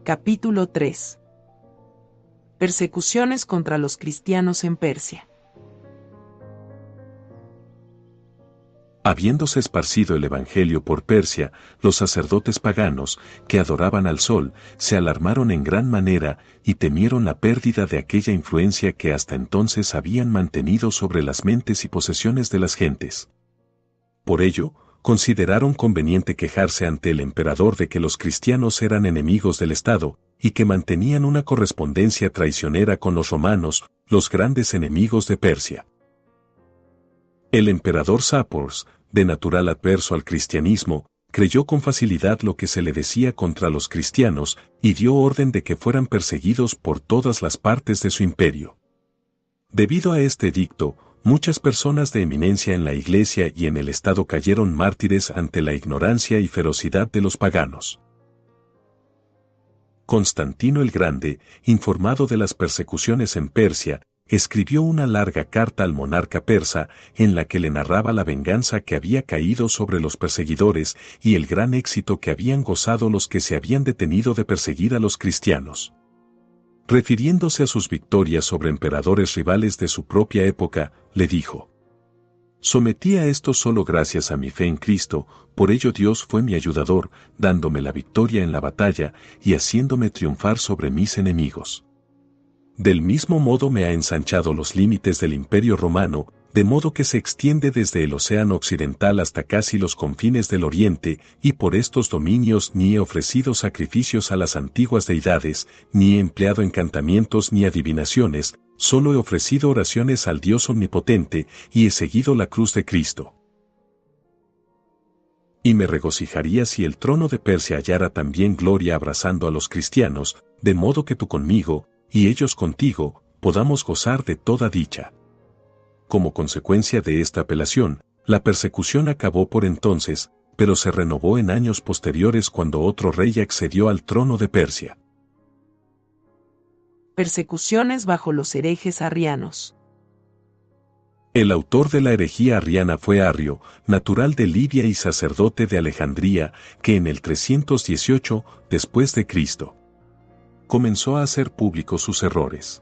Capítulo 3. Persecuciones contra los cristianos en Persia. Habiéndose esparcido el Evangelio por Persia, los sacerdotes paganos, que adoraban al sol, se alarmaron en gran manera y temieron la pérdida de aquella influencia que hasta entonces habían mantenido sobre las mentes y posesiones de las gentes. Por ello, consideraron conveniente quejarse ante el emperador de que los cristianos eran enemigos del Estado, y que mantenían una correspondencia traicionera con los romanos, los grandes enemigos de Persia. El emperador Sápors, de natural adverso al cristianismo, creyó con facilidad lo que se le decía contra los cristianos, y dio orden de que fueran perseguidos por todas las partes de su imperio. Debido a este edicto, muchas personas de eminencia en la Iglesia y en el Estado cayeron mártires ante la ignorancia y ferocidad de los paganos. Constantino el Grande, informado de las persecuciones en Persia, escribió una larga carta al monarca persa en la que le narraba la venganza que había caído sobre los perseguidores y el gran éxito que habían gozado los que se habían detenido de perseguir a los cristianos. Refiriéndose a sus victorias sobre emperadores rivales de su propia época, le dijo: «Sometí a esto solo gracias a mi fe en Cristo, por ello Dios fue mi ayudador, dándome la victoria en la batalla y haciéndome triunfar sobre mis enemigos. Del mismo modo me ha ensanchado los límites del Imperio Romano, de modo que se extiende desde el Océano Occidental hasta casi los confines del Oriente, y por estos dominios ni he ofrecido sacrificios a las antiguas deidades, ni he empleado encantamientos ni adivinaciones, solo he ofrecido oraciones al Dios Omnipotente, y he seguido la cruz de Cristo. Y me regocijaría si el trono de Persia hallara también gloria abrazando a los cristianos, de modo que tú conmigo, y ellos contigo, podamos gozar de toda dicha». Como consecuencia de esta apelación, la persecución acabó por entonces, pero se renovó en años posteriores cuando otro rey accedió al trono de Persia. Persecuciones bajo los herejes arrianos. El autor de la herejía arriana fue Arrio, natural de Libia y sacerdote de Alejandría, que en el 318 después de Cristo comenzó a hacer públicos sus errores.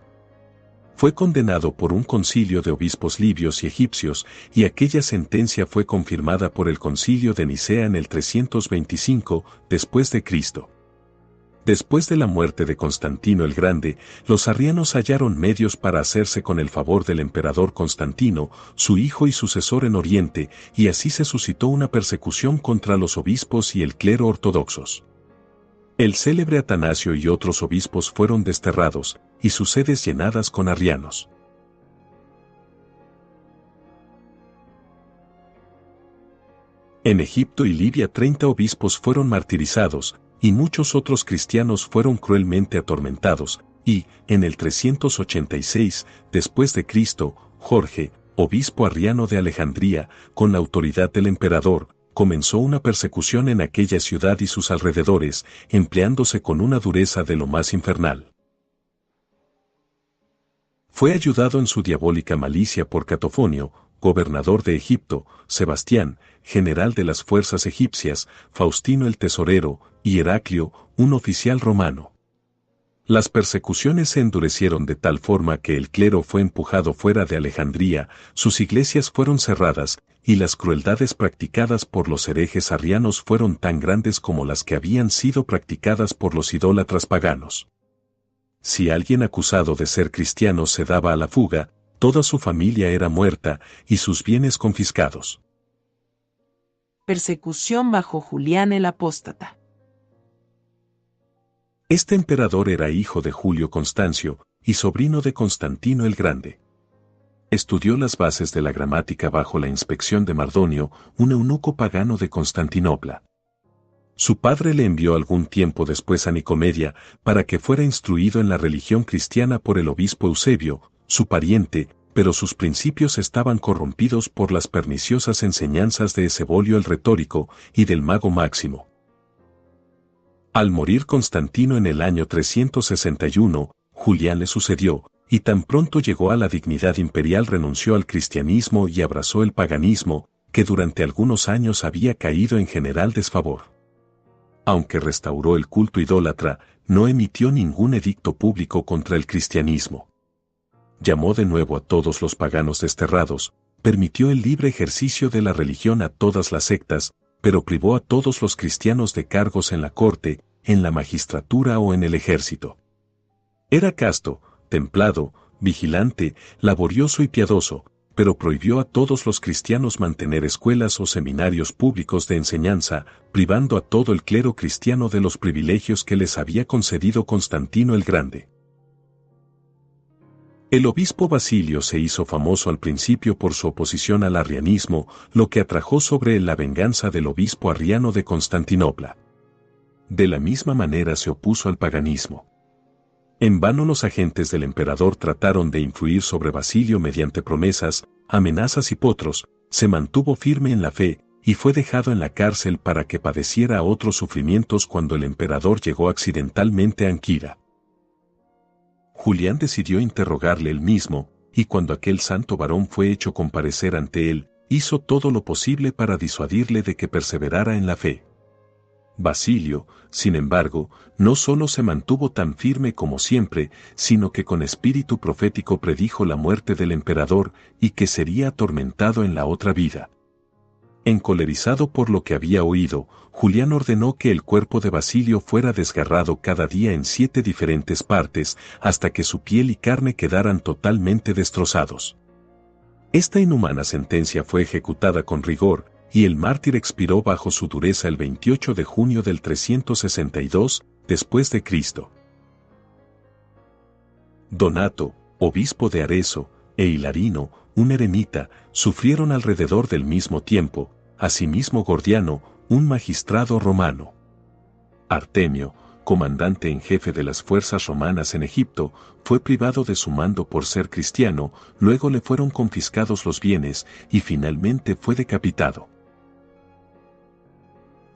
Fue condenado por un concilio de obispos libios y egipcios, y aquella sentencia fue confirmada por el concilio de Nicea en el 325 después de Cristo. Después de la muerte de Constantino el Grande, los arrianos hallaron medios para hacerse con el favor del emperador Constantino, su hijo y sucesor en Oriente, y así se suscitó una persecución contra los obispos y el clero ortodoxos. El célebre Atanasio y otros obispos fueron desterrados, y sus sedes llenadas con arrianos. En Egipto y Libia 30 obispos fueron martirizados, y muchos otros cristianos fueron cruelmente atormentados, y, en el 386, después de Cristo, Jorge, obispo arriano de Alejandría, con la autoridad del emperador, comenzó una persecución en aquella ciudad y sus alrededores, empleándose con una dureza de lo más infernal. Fue ayudado en su diabólica malicia por Catofonio, gobernador de Egipto, Sebastián, general de las fuerzas egipcias, Faustino el tesorero, y Heraclio, un oficial romano. Las persecuciones se endurecieron de tal forma que el clero fue empujado fuera de Alejandría, sus iglesias fueron cerradas, y las crueldades practicadas por los herejes arrianos fueron tan grandes como las que habían sido practicadas por los idólatras paganos. Si alguien acusado de ser cristiano se daba a la fuga, toda su familia era muerta y sus bienes confiscados. Persecución bajo Julián el Apóstata. Este emperador era hijo de Julio Constancio y sobrino de Constantino el Grande. Estudió las bases de la gramática bajo la inspección de Mardonio, un eunuco pagano de Constantinopla. Su padre le envió algún tiempo después a Nicomedia para que fuera instruido en la religión cristiana por el obispo Eusebio, su pariente, pero sus principios estaban corrompidos por las perniciosas enseñanzas de Esebolio el retórico y del mago Máximo. Al morir Constantino en el año 361, Julián le sucedió, y tan pronto llegó a la dignidad imperial renunció al cristianismo y abrazó el paganismo, que durante algunos años había caído en general desfavor. Aunque restauró el culto idólatra, no emitió ningún edicto público contra el cristianismo. Llamó de nuevo a todos los paganos desterrados, permitió el libre ejercicio de la religión a todas las sectas, pero privó a todos los cristianos de cargos en la corte, en la magistratura o en el ejército. Era casto, templado, vigilante, laborioso y piadoso, pero prohibió a todos los cristianos mantener escuelas o seminarios públicos de enseñanza, privando a todo el clero cristiano de los privilegios que les había concedido Constantino el Grande. El obispo Basilio se hizo famoso al principio por su oposición al arrianismo, lo que atrajo sobre él la venganza del obispo arriano de Constantinopla. De la misma manera se opuso al paganismo. En vano los agentes del emperador trataron de influir sobre Basilio mediante promesas, amenazas y potros, se mantuvo firme en la fe, y fue dejado en la cárcel para que padeciera otros sufrimientos cuando el emperador llegó accidentalmente a Anquira. Julián decidió interrogarle él mismo, y cuando aquel santo varón fue hecho comparecer ante él, hizo todo lo posible para disuadirle de que perseverara en la fe. Basilio, sin embargo, no solo se mantuvo tan firme como siempre, sino que con espíritu profético predijo la muerte del emperador y que sería atormentado en la otra vida. Encolerizado por lo que había oído, Julián ordenó que el cuerpo de Basilio fuera desgarrado cada día en 7 diferentes partes, hasta que su piel y carne quedaran totalmente destrozados. Esta inhumana sentencia fue ejecutada con rigor, y el mártir expiró bajo su dureza el 28 de junio del 362, después de Cristo. Donato, obispo de Arezzo, e Hilarino, un eremita, sufrieron alrededor del mismo tiempo, asimismo Gordiano, un magistrado romano. Artemio, comandante en jefe de las fuerzas romanas en Egipto, fue privado de su mando por ser cristiano, luego le fueron confiscados los bienes, y finalmente fue decapitado.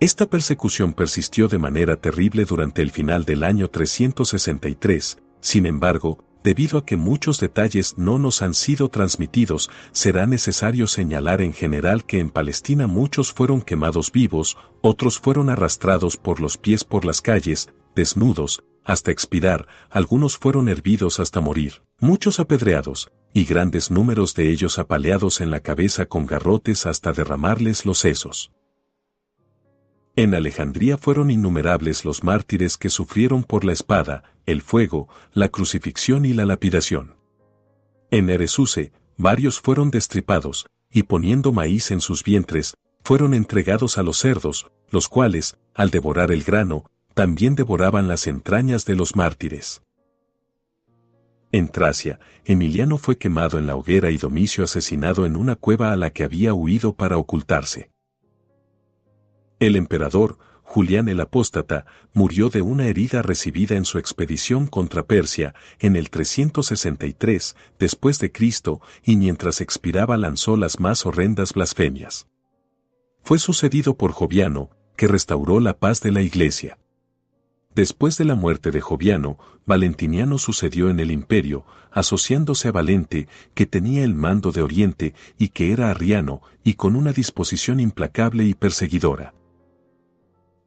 Esta persecución persistió de manera terrible durante el final del año 363, sin embargo, debido a que muchos detalles no nos han sido transmitidos, será necesario señalar en general que en Palestina muchos fueron quemados vivos, otros fueron arrastrados por los pies por las calles, desnudos, hasta expirar, algunos fueron hervidos hasta morir, muchos apedreados, y grandes números de ellos apaleados en la cabeza con garrotes hasta derramarles los sesos. En Alejandría fueron innumerables los mártires que sufrieron por la espada, el fuego, la crucifixión y la lapidación. En Eresuse, varios fueron destripados, y poniendo maíz en sus vientres, fueron entregados a los cerdos, los cuales, al devorar el grano, también devoraban las entrañas de los mártires. En Tracia, Emiliano fue quemado en la hoguera y Domicio asesinado en una cueva a la que había huido para ocultarse. El emperador, Julián el Apóstata, murió de una herida recibida en su expedición contra Persia, en el 363, después de Cristo, y mientras expiraba lanzó las más horrendas blasfemias. Fue sucedido por Joviano, que restauró la paz de la Iglesia. Después de la muerte de Joviano, Valentiniano sucedió en el imperio, asociándose a Valente, que tenía el mando de Oriente y que era arriano, y con una disposición implacable y perseguidora.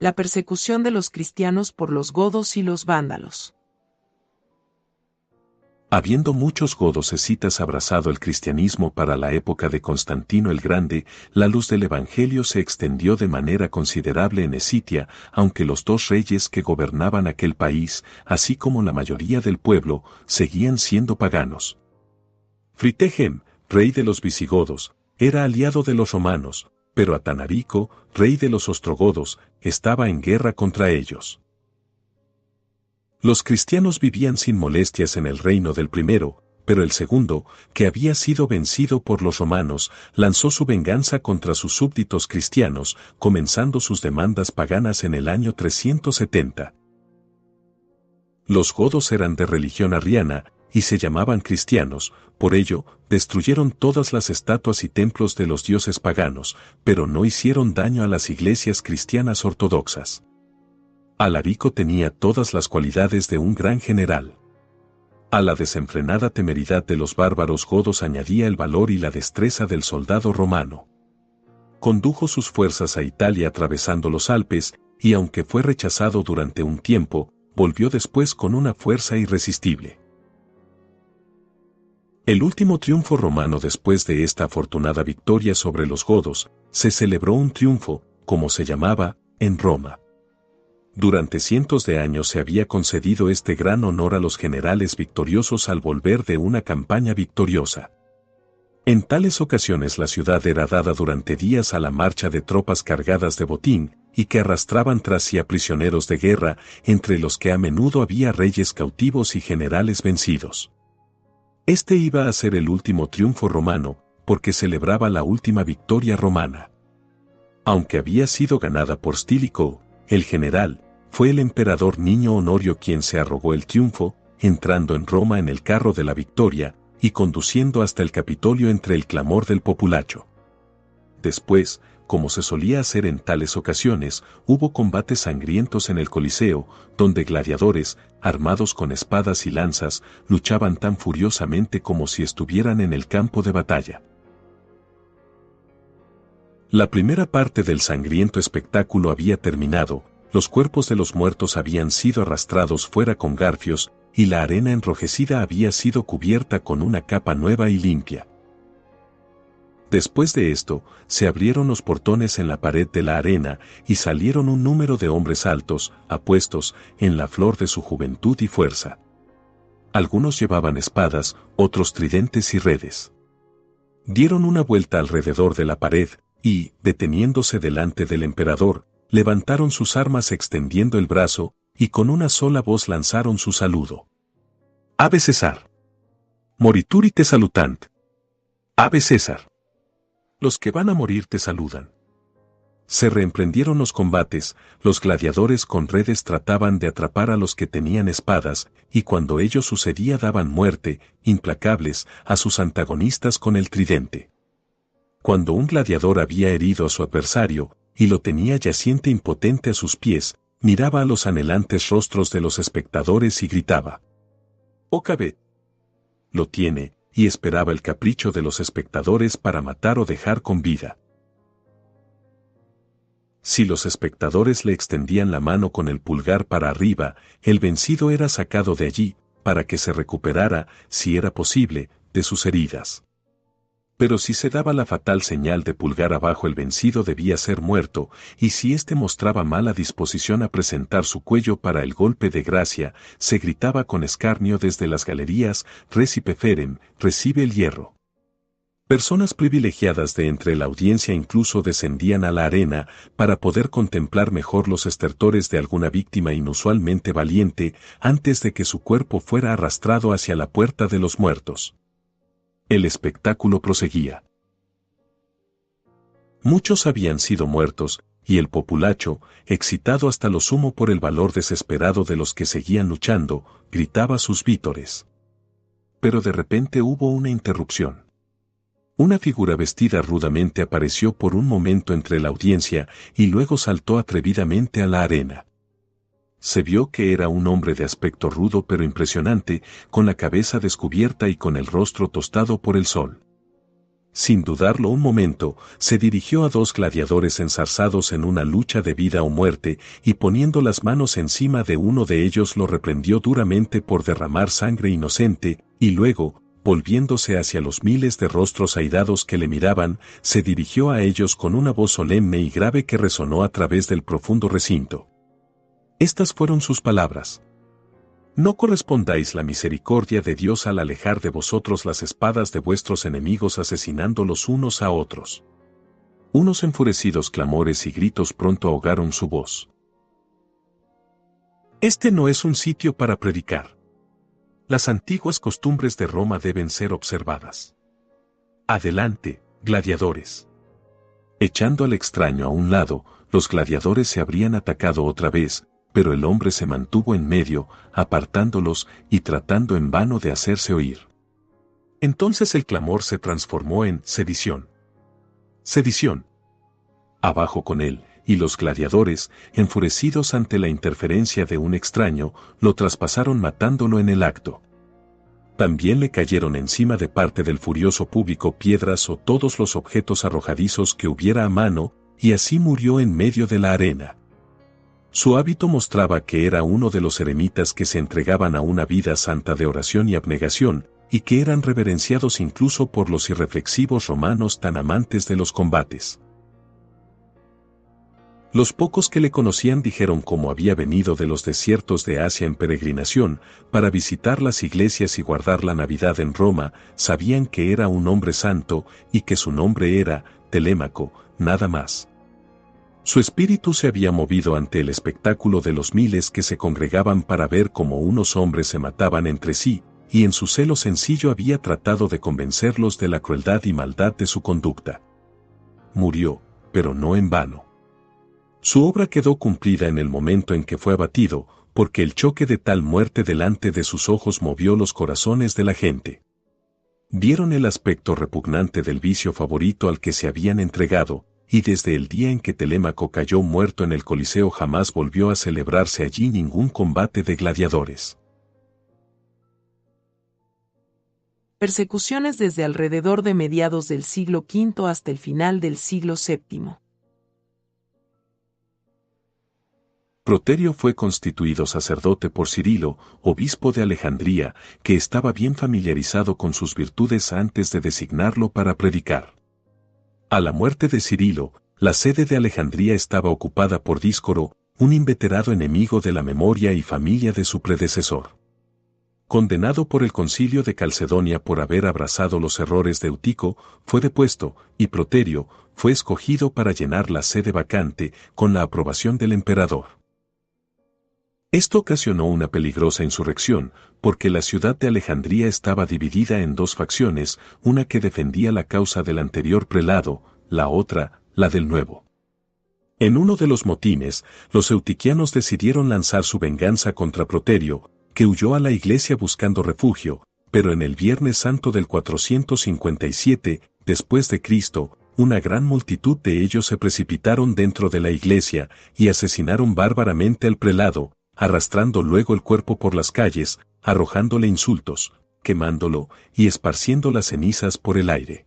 La persecución de los cristianos por los godos y los vándalos. Habiendo muchos godos escitas abrazado el cristianismo para la época de Constantino el Grande, la luz del Evangelio se extendió de manera considerable en Escitia, aunque los 2 reyes que gobernaban aquel país, así como la mayoría del pueblo, seguían siendo paganos. Fritegem, rey de los visigodos, era aliado de los romanos, pero Atanarico, rey de los ostrogodos, estaba en guerra contra ellos. Los cristianos vivían sin molestias en el reino del primero, pero el segundo, que había sido vencido por los romanos, lanzó su venganza contra sus súbditos cristianos, comenzando sus demandas paganas en el año 370. Los godos eran de religión arriana, y se llamaban cristianos, por ello, destruyeron todas las estatuas y templos de los dioses paganos, pero no hicieron daño a las iglesias cristianas ortodoxas. Alarico tenía todas las cualidades de un gran general. A la desenfrenada temeridad de los bárbaros godos añadía el valor y la destreza del soldado romano. Condujo sus fuerzas a Italia atravesando los Alpes, y aunque fue rechazado durante un tiempo, volvió después con una fuerza irresistible. El último triunfo romano después de esta afortunada victoria sobre los godos, se celebró un triunfo, como se llamaba, en Roma. Durante cientos de años se había concedido este gran honor a los generales victoriosos al volver de una campaña victoriosa. En tales ocasiones la ciudad era dada durante días a la marcha de tropas cargadas de botín, y que arrastraban tras sí a prisioneros de guerra, entre los que a menudo había reyes cautivos y generales vencidos. Este iba a ser el último triunfo romano, porque celebraba la última victoria romana. Aunque había sido ganada por Stílico, el general, fue el emperador Niño Honorio quien se arrogó el triunfo, entrando en Roma en el carro de la victoria, y conduciendo hasta el Capitolio entre el clamor del populacho. Después, como se solía hacer en tales ocasiones, hubo combates sangrientos en el Coliseo, donde gladiadores, armados con espadas y lanzas, luchaban tan furiosamente como si estuvieran en el campo de batalla. La primera parte del sangriento espectáculo había terminado, los cuerpos de los muertos habían sido arrastrados fuera con garfios, y la arena enrojecida había sido cubierta con una capa nueva y limpia. Después de esto, se abrieron los portones en la pared de la arena, y salieron un número de hombres altos, apuestos, en la flor de su juventud y fuerza. Algunos llevaban espadas, otros tridentes y redes. Dieron una vuelta alrededor de la pared, y, deteniéndose delante del emperador, levantaron sus armas extendiendo el brazo, y con una sola voz lanzaron su saludo. Ave César. Morituri te salutant. Ave César. Los que van a morir te saludan. Se reemprendieron los combates, los gladiadores con redes trataban de atrapar a los que tenían espadas, y cuando ello sucedía daban muerte, implacables, a sus antagonistas con el tridente. Cuando un gladiador había herido a su adversario, y lo tenía yaciente impotente a sus pies, miraba a los anhelantes rostros de los espectadores y gritaba: ¡Oh Cabet! Lo tiene, y esperaba el capricho de los espectadores para matar o dejar con vida. Si los espectadores le extendían la mano con el pulgar para arriba, el vencido era sacado de allí, para que se recuperara, si era posible, de sus heridas. Pero si se daba la fatal señal de pulgar abajo, el vencido debía ser muerto, y si éste mostraba mala disposición a presentar su cuello para el golpe de gracia, se gritaba con escarnio desde las galerías: Recipe ferem, recibe el hierro. Personas privilegiadas de entre la audiencia incluso descendían a la arena, para poder contemplar mejor los estertores de alguna víctima inusualmente valiente, antes de que su cuerpo fuera arrastrado hacia la puerta de los muertos. El espectáculo proseguía. Muchos habían sido muertos, y el populacho, excitado hasta lo sumo por el valor desesperado de los que seguían luchando, gritaba sus vítores. Pero de repente hubo una interrupción. Una figura vestida rudamente apareció por un momento entre la audiencia, y luego saltó atrevidamente a la arena. Se vio que era un hombre de aspecto rudo pero impresionante, con la cabeza descubierta y con el rostro tostado por el sol. Sin dudarlo un momento, se dirigió a dos gladiadores enzarzados en una lucha de vida o muerte, y poniendo las manos encima de uno de ellos lo reprendió duramente por derramar sangre inocente, y luego, volviéndose hacia los miles de rostros airados que le miraban, se dirigió a ellos con una voz solemne y grave que resonó a través del profundo recinto. Estas fueron sus palabras: No correspondáis la misericordia de Dios al alejar de vosotros las espadas de vuestros enemigos asesinándolos unos a otros. Unos enfurecidos clamores y gritos pronto ahogaron su voz. Este no es un sitio para predicar. Las antiguas costumbres de Roma deben ser observadas. Adelante, gladiadores. Echando al extraño a un lado, los gladiadores se habrían atacado otra vez, pero el hombre se mantuvo en medio, apartándolos y tratando en vano de hacerse oír. Entonces el clamor se transformó en sedición. ¡Sedición! Abajo con él, y los gladiadores, enfurecidos ante la interferencia de un extraño, lo traspasaron matándolo en el acto. También le cayeron encima de parte del furioso público piedras o todos los objetos arrojadizos que hubiera a mano, y así murió en medio de la arena. Su hábito mostraba que era uno de los eremitas que se entregaban a una vida santa de oración y abnegación, y que eran reverenciados incluso por los irreflexivos romanos tan amantes de los combates. Los pocos que le conocían dijeron cómo había venido de los desiertos de Asia en peregrinación, para visitar las iglesias y guardar la Navidad en Roma, sabían que era un hombre santo, y que su nombre era Telémaco, nada más. Su espíritu se había movido ante el espectáculo de los miles que se congregaban para ver cómo unos hombres se mataban entre sí, y en su celo sencillo había tratado de convencerlos de la crueldad y maldad de su conducta. Murió, pero no en vano. Su obra quedó cumplida en el momento en que fue abatido, porque el choque de tal muerte delante de sus ojos movió los corazones de la gente. Vieron el aspecto repugnante del vicio favorito al que se habían entregado, y desde el día en que Telémaco cayó muerto en el Coliseo jamás volvió a celebrarse allí ningún combate de gladiadores. Persecuciones desde alrededor de mediados del siglo V hasta el final del siglo VII. Proterio fue constituido sacerdote por Cirilo, obispo de Alejandría, que estaba bien familiarizado con sus virtudes antes de designarlo para predicar. A la muerte de Cirilo, la sede de Alejandría estaba ocupada por Díscoro, un inveterado enemigo de la memoria y familia de su predecesor. Condenado por el concilio de Calcedonia por haber abrazado los errores de Eutico, fue depuesto, y Proterio fue escogido para llenar la sede vacante con la aprobación del emperador. Esto ocasionó una peligrosa insurrección, porque la ciudad de Alejandría estaba dividida en dos facciones, una que defendía la causa del anterior prelado, la otra, la del nuevo. En uno de los motines, los eutiquianos decidieron lanzar su venganza contra Proterio, que huyó a la iglesia buscando refugio, pero en el Viernes Santo del 457, después de Cristo, una gran multitud de ellos se precipitaron dentro de la iglesia y asesinaron bárbaramente al prelado, arrastrando luego el cuerpo por las calles, arrojándole insultos, quemándolo y esparciendo las cenizas por el aire.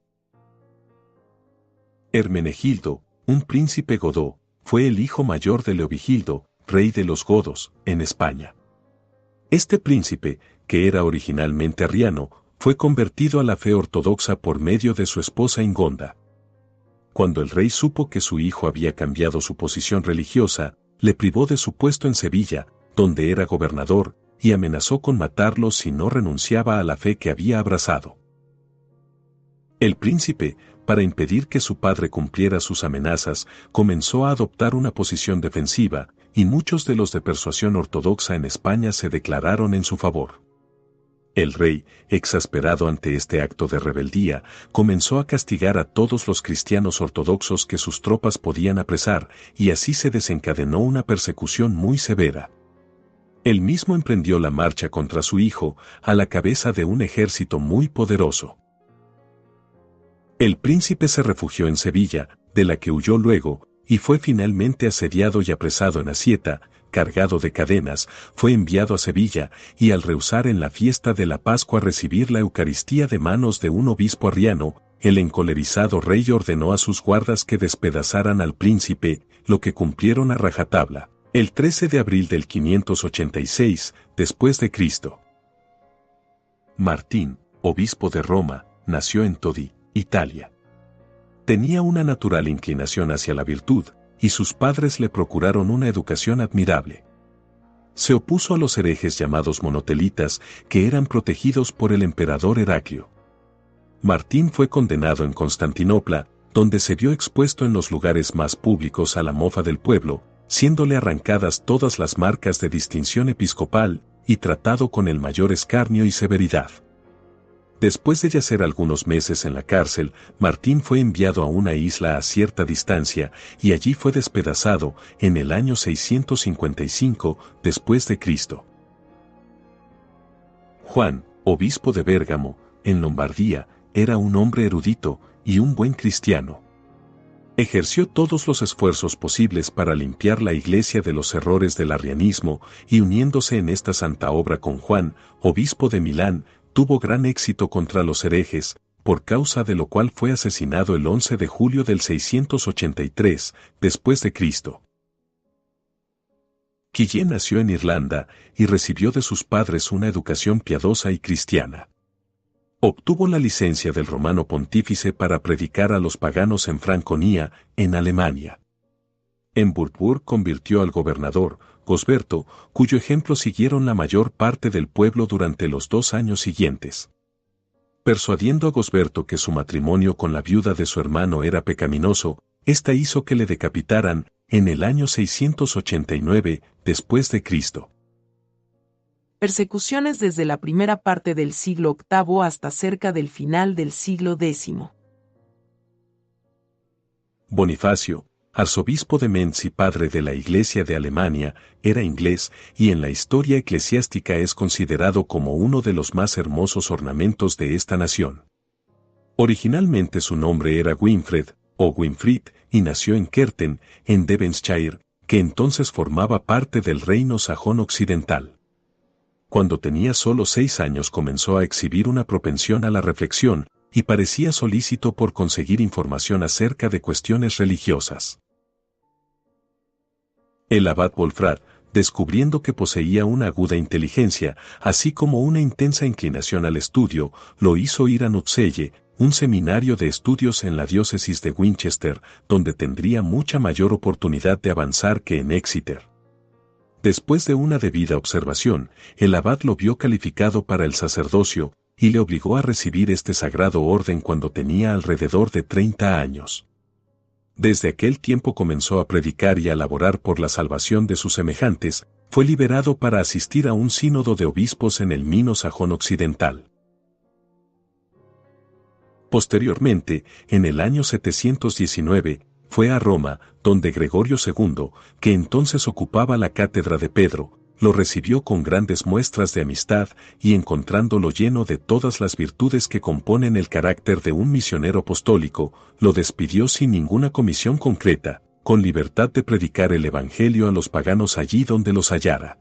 Hermenegildo, un príncipe godó, fue el hijo mayor de Leovigildo, rey de los godos, en España. Este príncipe, que era originalmente arriano, fue convertido a la fe ortodoxa por medio de su esposa Ingonda. Cuando el rey supo que su hijo había cambiado su posición religiosa, le privó de su puesto en Sevilla, donde era gobernador, y amenazó con matarlo si no renunciaba a la fe que había abrazado. El príncipe, para impedir que su padre cumpliera sus amenazas, comenzó a adoptar una posición defensiva, y muchos de los de persuasión ortodoxa en España se declararon en su favor. El rey, exasperado ante este acto de rebeldía, comenzó a castigar a todos los cristianos ortodoxos que sus tropas podían apresar, y así se desencadenó una persecución muy severa. Él mismo emprendió la marcha contra su hijo, a la cabeza de un ejército muy poderoso. El príncipe se refugió en Sevilla, de la que huyó luego, y fue finalmente asediado y apresado en Asieta, cargado de cadenas, fue enviado a Sevilla, y al rehusar en la fiesta de la Pascua recibir la Eucaristía de manos de un obispo arriano, el encolerizado rey ordenó a sus guardas que despedazaran al príncipe, lo que cumplieron a rajatabla, el 13 de abril del 586, después de Cristo. Martín, obispo de Roma, nació en Todi, Italia. Tenía una natural inclinación hacia la virtud, y sus padres le procuraron una educación admirable. Se opuso a los herejes llamados monotelitas, que eran protegidos por el emperador Heraclio. Martín fue condenado en Constantinopla, donde se vio expuesto en los lugares más públicos a la mofa del pueblo, siéndole arrancadas todas las marcas de distinción episcopal, y tratado con el mayor escarnio y severidad. Después de yacer algunos meses en la cárcel, Martín fue enviado a una isla a cierta distancia, y allí fue despedazado, en el año 655, después de Cristo. Juan, obispo de Bérgamo, en Lombardía, era un hombre erudito, y un buen cristiano. Ejerció todos los esfuerzos posibles para limpiar la iglesia de los errores del arrianismo, y uniéndose en esta santa obra con Juan, obispo de Milán, tuvo gran éxito contra los herejes, por causa de lo cual fue asesinado el 11 de julio del 683, después de Cristo. Quillé nació en Irlanda y recibió de sus padres una educación piadosa y cristiana. Obtuvo la licencia del Romano Pontífice para predicar a los paganos en Franconia, en Alemania. En Würzburg convirtió al gobernador, Gosberto, cuyo ejemplo siguieron la mayor parte del pueblo durante los 2 años siguientes. Persuadiendo a Gosberto que su matrimonio con la viuda de su hermano era pecaminoso, ésta hizo que le decapitaran, en el año 689, después de Cristo. Persecuciones desde la primera parte del siglo VIII hasta cerca del final del siglo X. Bonifacio, arzobispo de Mentz y padre de la Iglesia de Alemania, era inglés y en la historia eclesiástica es considerado como uno de los más hermosos ornamentos de esta nación. Originalmente su nombre era Winfred, o Winfried, y nació en Kerten, en Devonshire, que entonces formaba parte del reino sajón occidental. Cuando tenía solo 6 años comenzó a exhibir una propensión a la reflexión, y parecía solícito por conseguir información acerca de cuestiones religiosas. El abad Wolfrad, descubriendo que poseía una aguda inteligencia, así como una intensa inclinación al estudio, lo hizo ir a Nutselle, un seminario de estudios en la diócesis de Winchester, donde tendría mucha mayor oportunidad de avanzar que en Exeter. Después de una debida observación, el abad lo vio calificado para el sacerdocio, y le obligó a recibir este sagrado orden cuando tenía alrededor de 30 años. Desde aquel tiempo comenzó a predicar y a laborar por la salvación de sus semejantes, fue liberado para asistir a un sínodo de obispos en el Mino Sajón Occidental. Posteriormente, en el año 719, fue a Roma, donde Gregorio II, que entonces ocupaba la cátedra de Pedro, lo recibió con grandes muestras de amistad y encontrándolo lleno de todas las virtudes que componen el carácter de un misionero apostólico, lo despidió sin ninguna comisión concreta, con libertad de predicar el Evangelio a los paganos allí donde los hallara.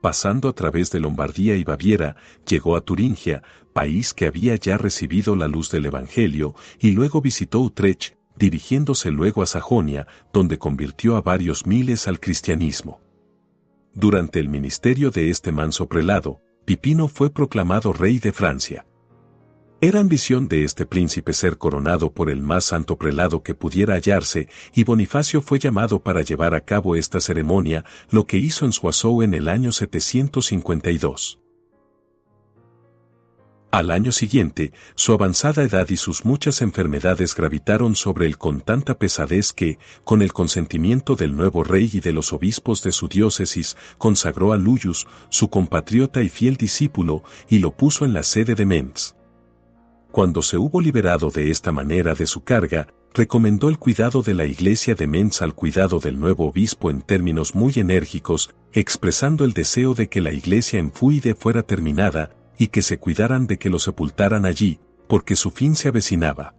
Pasando a través de Lombardía y Baviera, llegó a Turingia, país que había ya recibido la luz del Evangelio, y luego visitó Utrecht, dirigiéndose luego a Sajonia, donde convirtió a varios miles al cristianismo. Durante el ministerio de este manso prelado, Pipino fue proclamado rey de Francia. Era ambición de este príncipe ser coronado por el más santo prelado que pudiera hallarse, y Bonifacio fue llamado para llevar a cabo esta ceremonia, lo que hizo en Soissons en el año 752. Al año siguiente, su avanzada edad y sus muchas enfermedades gravitaron sobre él con tanta pesadez que, con el consentimiento del nuevo rey y de los obispos de su diócesis, consagró a Luyus, su compatriota y fiel discípulo, y lo puso en la sede de Mentz. Cuando se hubo liberado de esta manera de su carga, recomendó el cuidado de la iglesia de Mentz al cuidado del nuevo obispo en términos muy enérgicos, expresando el deseo de que la iglesia en Fuide fuera terminada, y que se cuidaran de que lo sepultaran allí, porque su fin se avecinaba.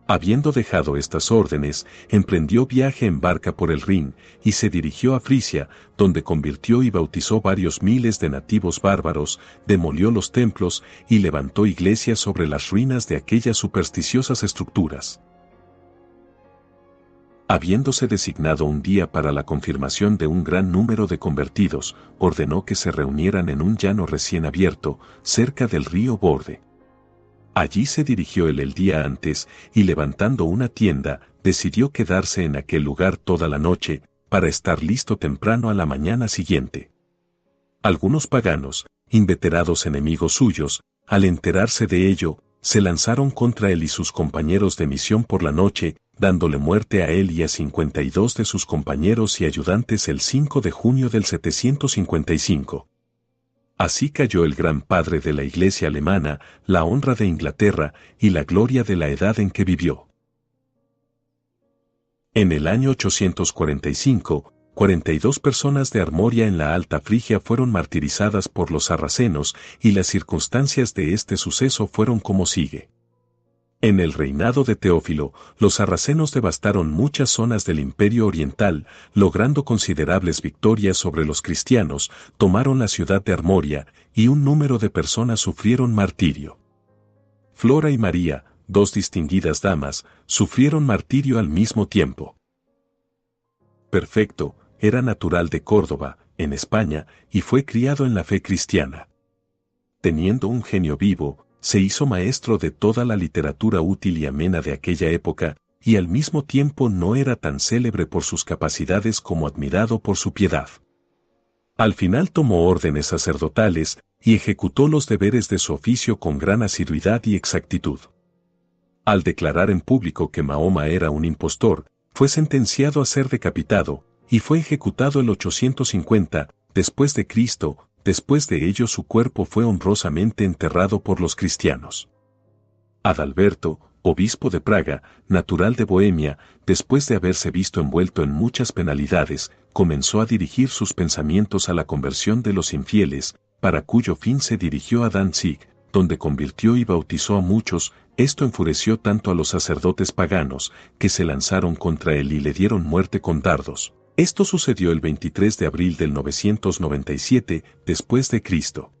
Habiendo dejado estas órdenes, emprendió viaje en barca por el Rin, y se dirigió a Frisia, donde convirtió y bautizó varios miles de nativos bárbaros, demolió los templos, y levantó iglesias sobre las ruinas de aquellas supersticiosas estructuras. Habiéndose designado un día para la confirmación de un gran número de convertidos, ordenó que se reunieran en un llano recién abierto, cerca del río Borde. Allí se dirigió él el día antes, y levantando una tienda, decidió quedarse en aquel lugar toda la noche, para estar listo temprano a la mañana siguiente. Algunos paganos, inveterados enemigos suyos, al enterarse de ello, se lanzaron contra él y sus compañeros de misión por la noche, dándole muerte a él y a 52 de sus compañeros y ayudantes el 5 de junio del 755. Así cayó el gran padre de la Iglesia alemana, la honra de Inglaterra y la gloria de la edad en que vivió. En el año 845, 42 personas de Armoria en la Alta Frigia fueron martirizadas por los sarracenos, y las circunstancias de este suceso fueron como sigue. En el reinado de Teófilo, los sarracenos devastaron muchas zonas del Imperio Oriental, logrando considerables victorias sobre los cristianos, tomaron la ciudad de Armoria, y un número de personas sufrieron martirio. Flora y María, 2 distinguidas damas, sufrieron martirio al mismo tiempo. Perfecto, era natural de Córdoba, en España, y fue criado en la fe cristiana. Teniendo un genio vivo, se hizo maestro de toda la literatura útil y amena de aquella época, y al mismo tiempo no era tan célebre por sus capacidades como admirado por su piedad. Al final tomó órdenes sacerdotales y ejecutó los deberes de su oficio con gran asiduidad y exactitud. Al declarar en público que Mahoma era un impostor, fue sentenciado a ser decapitado, y fue ejecutado el 850 después de Cristo. Después de ello su cuerpo fue honrosamente enterrado por los cristianos. Adalberto, obispo de Praga, natural de Bohemia, después de haberse visto envuelto en muchas penalidades, comenzó a dirigir sus pensamientos a la conversión de los infieles, para cuyo fin se dirigió a Danzig, donde convirtió y bautizó a muchos. Esto enfureció tanto a los sacerdotes paganos, que se lanzaron contra él y le dieron muerte con dardos. Esto sucedió el 23 de abril del 997 después de Cristo.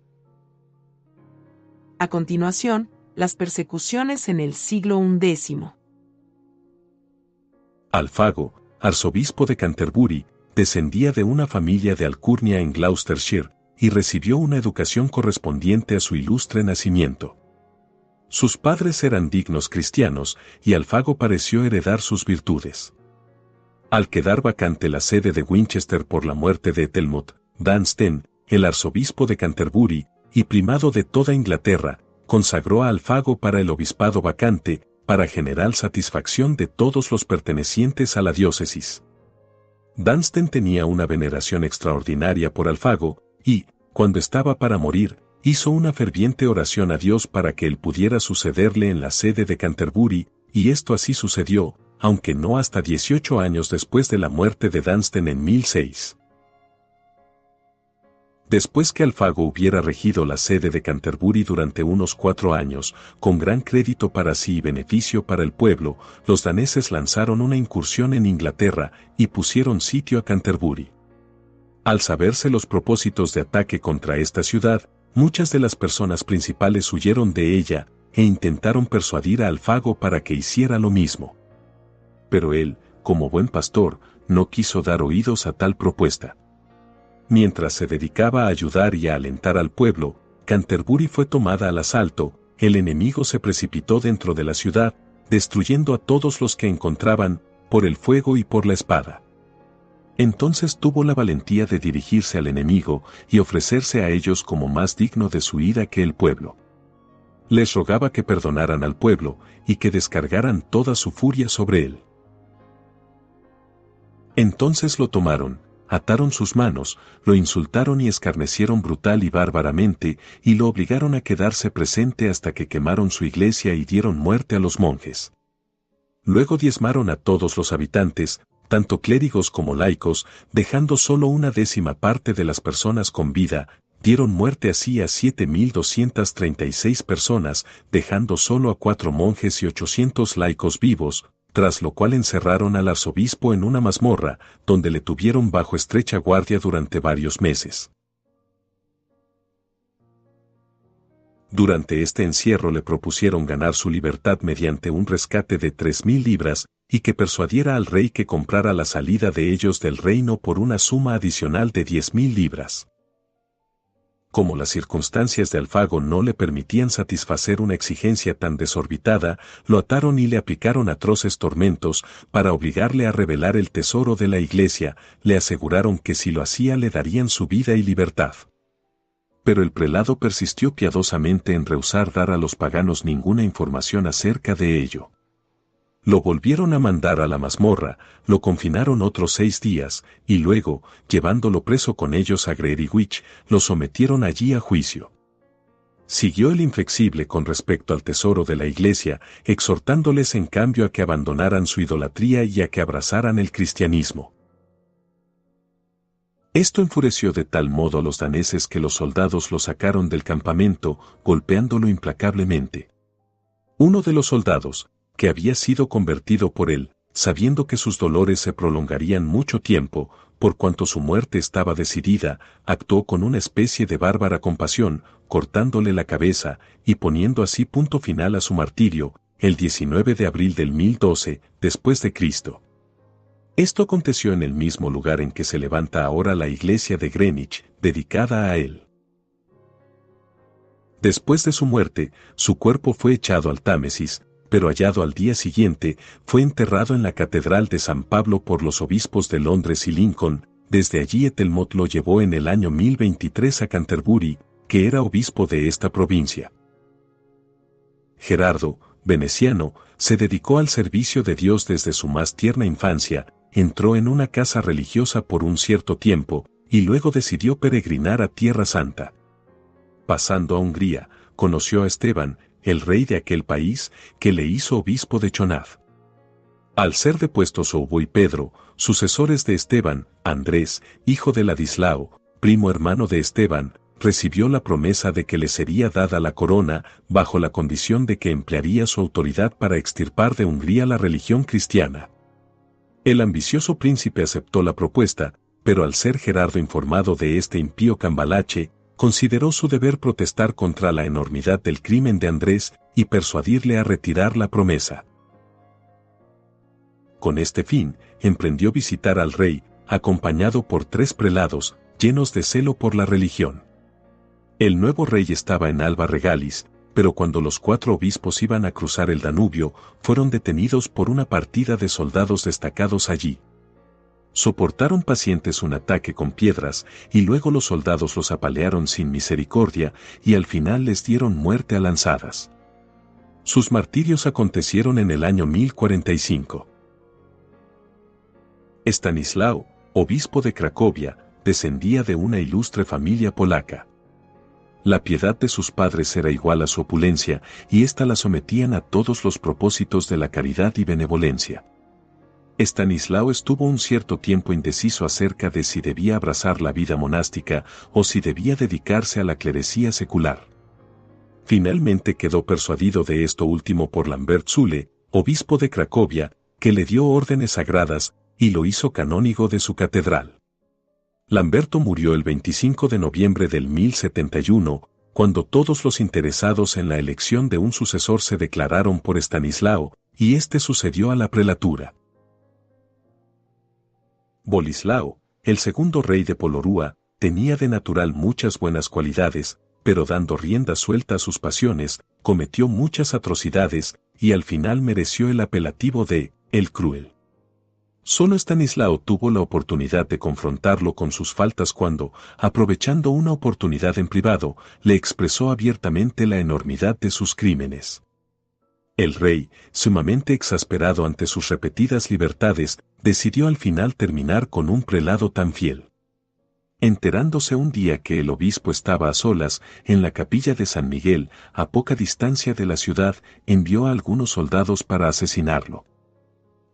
A continuación, las persecuciones en el siglo XI. Alfago, arzobispo de Canterbury, descendía de una familia de alcurnia en Gloucestershire, y recibió una educación correspondiente a su ilustre nacimiento. Sus padres eran dignos cristianos, y Alfago pareció heredar sus virtudes. Al quedar vacante la sede de Winchester por la muerte de Ethelmut, Dunstan, el arzobispo de Canterbury, y primado de toda Inglaterra, consagró a Alfago para el obispado vacante, para general satisfacción de todos los pertenecientes a la diócesis. Dunstan tenía una veneración extraordinaria por Alfago, y, cuando estaba para morir, hizo una ferviente oración a Dios para que él pudiera sucederle en la sede de Canterbury, y esto así sucedió, aunque no hasta 18 años después de la muerte de Dunstan en 1006. Después que Alfago hubiera regido la sede de Canterbury durante unos 4 años, con gran crédito para sí y beneficio para el pueblo, los daneses lanzaron una incursión en Inglaterra y pusieron sitio a Canterbury. Al saberse los propósitos de ataque contra esta ciudad, muchas de las personas principales huyeron de ella e intentaron persuadir a Alfago para que hiciera lo mismo. Pero él, como buen pastor, no quiso dar oídos a tal propuesta. Mientras se dedicaba a ayudar y a alentar al pueblo, Canterbury fue tomada al asalto. El enemigo se precipitó dentro de la ciudad, destruyendo a todos los que encontraban, por el fuego y por la espada. Entonces tuvo la valentía de dirigirse al enemigo y ofrecerse a ellos como más digno de su ira que el pueblo. Les rogaba que perdonaran al pueblo y que descargaran toda su furia sobre él. Entonces lo tomaron, ataron sus manos, lo insultaron y escarnecieron brutal y bárbaramente, y lo obligaron a quedarse presente hasta que quemaron su iglesia y dieron muerte a los monjes. Luego diezmaron a todos los habitantes, tanto clérigos como laicos, dejando solo una décima parte de las personas con vida. Dieron muerte así a 7.236 personas, dejando solo a 4 monjes y 800 laicos vivos, tras lo cual encerraron al arzobispo en una mazmorra, donde le tuvieron bajo estrecha guardia durante varios meses. Durante este encierro le propusieron ganar su libertad mediante un rescate de 3.000 libras, y que persuadiera al rey que comprara la salida de ellos del reino por una suma adicional de 10.000 libras. Como las circunstancias de Alfago no le permitían satisfacer una exigencia tan desorbitada, lo ataron y le aplicaron atroces tormentos. Para obligarle a revelar el tesoro de la iglesia, le aseguraron que si lo hacía le darían su vida y libertad. Pero el prelado persistió piadosamente en rehusar dar a los paganos ninguna información acerca de ello. Lo volvieron a mandar a la mazmorra, lo confinaron otros 6 días, y luego, llevándolo preso con ellos a Greenwich, lo sometieron allí a juicio. Siguió el inflexible con respecto al tesoro de la iglesia, exhortándoles en cambio a que abandonaran su idolatría y a que abrazaran el cristianismo. Esto enfureció de tal modo a los daneses que los soldados lo sacaron del campamento, golpeándolo implacablemente. Uno de los soldados, que había sido convertido por él, sabiendo que sus dolores se prolongarían mucho tiempo, por cuanto su muerte estaba decidida, actuó con una especie de bárbara compasión, cortándole la cabeza, y poniendo así punto final a su martirio, el 19 de abril del 1012, después de Cristo. Esto aconteció en el mismo lugar en que se levanta ahora la iglesia de Greenwich, dedicada a él. Después de su muerte, su cuerpo fue echado al Támesis, pero hallado al día siguiente, fue enterrado en la Catedral de San Pablo por los obispos de Londres y Lincoln. Desde allí Ethelmot lo llevó en el año 1023 a Canterbury, que era obispo de esta provincia. Gerardo, veneciano, se dedicó al servicio de Dios desde su más tierna infancia, entró en una casa religiosa por un cierto tiempo, y luego decidió peregrinar a Tierra Santa. Pasando a Hungría, conoció a Esteban, el rey de aquel país, que le hizo obispo de Chonav. Al ser depuestos Obo y Pedro, sucesores de Esteban, Andrés, hijo de Ladislao, primo hermano de Esteban, recibió la promesa de que le sería dada la corona, bajo la condición de que emplearía su autoridad para extirpar de Hungría la religión cristiana. El ambicioso príncipe aceptó la propuesta, pero al ser Gerardo informado de este impío cambalache, consideró su deber protestar contra la enormidad del crimen de Andrés y persuadirle a retirar la promesa. Con este fin, emprendió visitar al rey, acompañado por 3 prelados, llenos de celo por la religión. El nuevo rey estaba en Alba Regalis, pero cuando los 4 obispos iban a cruzar el Danubio, fueron detenidos por una partida de soldados destacados allí. Soportaron pacientes un ataque con piedras, y luego los soldados los apalearon sin misericordia, y al final les dieron muerte a lanzadas. Sus martirios acontecieron en el año 1045. Estanislao, obispo de Cracovia, descendía de una ilustre familia polaca. La piedad de sus padres era igual a su opulencia, y ésta la sometían a todos los propósitos de la caridad y benevolencia. Estanislao estuvo un cierto tiempo indeciso acerca de si debía abrazar la vida monástica o si debía dedicarse a la clerecía secular. Finalmente quedó persuadido de esto último por Lambert Zule, obispo de Cracovia, que le dio órdenes sagradas y lo hizo canónigo de su catedral. Lamberto murió el 25 de noviembre del 1071, cuando todos los interesados en la elección de un sucesor se declararon por Estanislao, y este sucedió a la prelatura. Bolislao, el segundo rey de Polorúa, tenía de natural muchas buenas cualidades, pero dando rienda suelta a sus pasiones, cometió muchas atrocidades, y al final mereció el apelativo de el Cruel. Solo Estanislao tuvo la oportunidad de confrontarlo con sus faltas cuando, aprovechando una oportunidad en privado, le expresó abiertamente la enormidad de sus crímenes. El rey, sumamente exasperado ante sus repetidas libertades, decidió al final terminar con un prelado tan fiel. Enterándose un día que el obispo estaba a solas, en la capilla de San Miguel, a poca distancia de la ciudad, envió a algunos soldados para asesinarlo.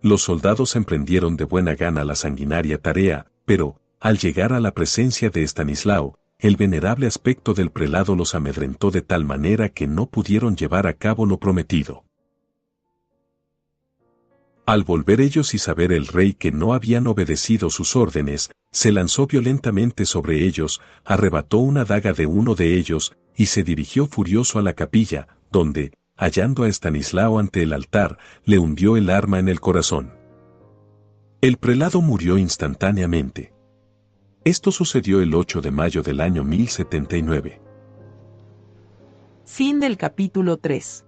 Los soldados emprendieron de buena gana la sanguinaria tarea, pero, al llegar a la presencia de Estanislao, el venerable aspecto del prelado los amedrentó de tal manera que no pudieron llevar a cabo lo prometido. Al volver ellos y saber el rey que no habían obedecido sus órdenes, se lanzó violentamente sobre ellos, arrebató una daga de uno de ellos, y se dirigió furioso a la capilla, donde, hallando a Estanislao ante el altar, le hundió el arma en el corazón. El prelado murió instantáneamente. Esto sucedió el 8 de mayo del año 1079. Fin del capítulo 3.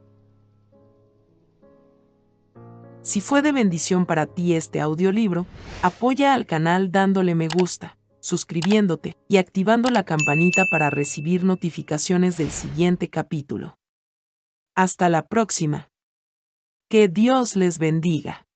Si fue de bendición para ti este audiolibro, apoya al canal dándole me gusta, suscribiéndote y activando la campanita para recibir notificaciones del siguiente capítulo. Hasta la próxima. Que Dios les bendiga.